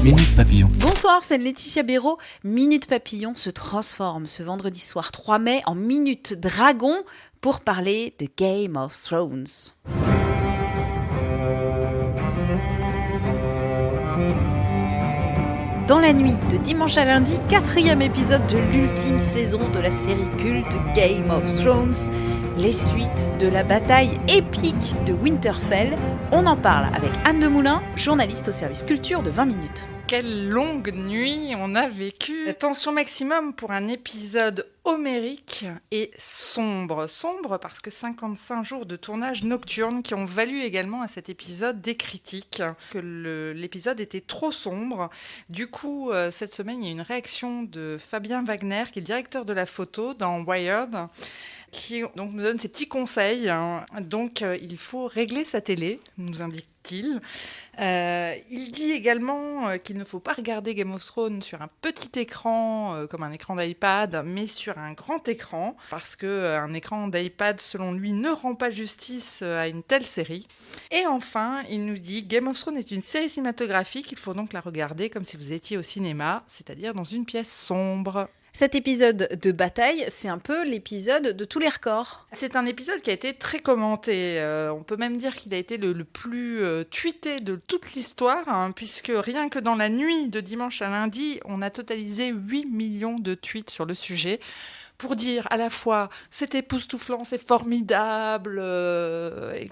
Minute Papillon. Bonsoir, c'est Laetitia Béraud. Minute Papillon se transforme ce vendredi soir 3 mai en Minute Dragon pour parler de Game of Thrones. Dans la nuit de dimanche à lundi, 4e épisode de l'ultime saison de la série culte Game of Thrones, les suites de la bataille épique de Winterfell. On en parle avec Anne Demoulin, journaliste au service culture de 20 minutes. Quelle longue nuit on a vécu. Tension maximum pour un épisode homérique et sombre. Sombre parce que 55 jours de tournage nocturne qui ont valu également à cet épisode des critiques. Que l'épisode était trop sombre. Du coup, cette semaine, il y a une réaction de Fabien Wagner, qui est le directeur de la photo dans Wired, qui donc nous donne ses petits conseils. Donc, il faut régler sa télé, nous indique-t-il. Il dit également qu'il ne faut pas regarder Game of Thrones sur un petit écran, comme un écran d'iPad, mais sur un grand écran, parce qu'un écran d'iPad, selon lui, ne rend pas justice à une telle série. Et enfin, il nous dit Game of Thrones est une série cinématographique, il faut donc la regarder comme si vous étiez au cinéma, c'est-à-dire dans une pièce sombre. Cet épisode de bataille, c'est un peu l'épisode de tous les records. C'est un épisode qui a été très commenté. On peut même dire qu'il a été le plus tweeté de toute l'histoire, puisque rien que dans la nuit de dimanche à lundi, on a totalisé 8 millions de tweets sur le sujet. Pour dire à la fois c'est époustouflant, c'est formidable,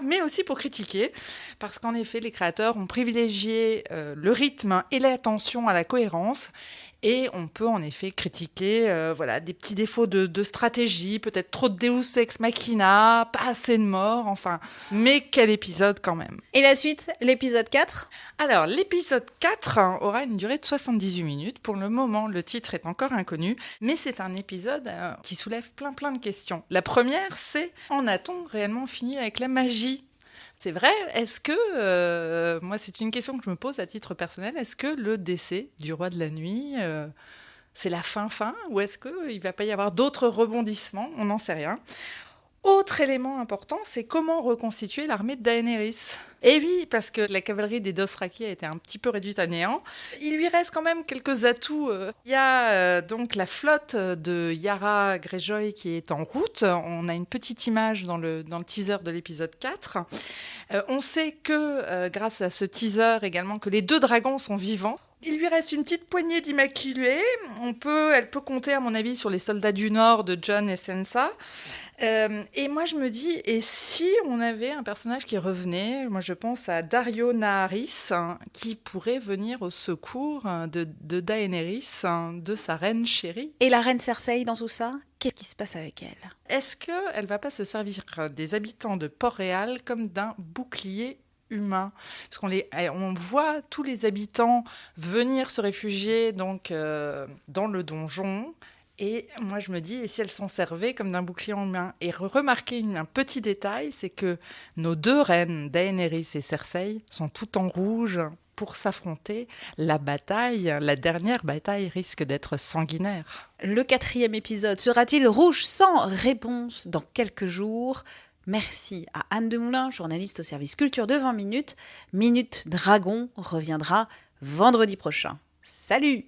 mais aussi pour critiquer, parce qu'en effet les créateurs ont privilégié le rythme et l'attention à la cohérence, et on peut en effet critiquer des petits défauts de stratégie, peut-être trop de Deus Ex Machina, pas assez de morts, enfin, mais quel épisode quand même. Et la suite, l'épisode 4 ? Alors, l'épisode 4 aura une durée de 78 minutes. Pour le moment, le titre est encore inconnu, mais c'est un épisode qui soulève plein de questions. La première, c'est, en a-t-on réellement fini avec la magie ? C'est vrai, est-ce que, moi c'est une question que je me pose à titre personnel, est-ce que le décès du roi de la nuit, c'est la fin, ou est-ce qu'il ne va pas y avoir d'autres rebondissements ? On n'en sait rien. Autre élément important, c'est comment reconstituer l'armée de Daenerys. Et oui, parce que la cavalerie des Dothraki a été un petit peu réduite à néant. Il lui reste quand même quelques atouts. Il y a donc la flotte de Yara Greyjoy qui est en route. On a une petite image dans le teaser de l'épisode 4. On sait que, grâce à ce teaser également, que les 2 dragons sont vivants. Il lui reste une petite poignée d'immaculés. Elle peut compter, à mon avis, sur les soldats du Nord de Jon et Sansa. Et moi, je me dis, et si on avait un personnage qui revenait ? Moi, je pense à Daario Naharis, qui pourrait venir au secours de Daenerys, de sa reine chérie. Et la reine Cersei dans tout ça ? Qu'est-ce qui se passe avec elle ? Est-ce qu'elle va pas se servir des habitants de Port-Réal comme d'un bouclier humain, parce on voit tous les habitants venir se réfugier donc dans le donjon, et moi je me dis, et si elle s'en servait comme d'un bouclier humain ? Et remarquez un petit détail, c'est que nos 2 reines, Daenerys et Cersei, sont toutes en rouge pour s'affronter. La dernière bataille risque d'être sanguinaire. Le 4e épisode sera-t-il rouge sans réponse dans quelques jours ? Merci à Anne Demoulin, journaliste au service culture de 20 minutes. Minute Dragon reviendra vendredi prochain. Salut!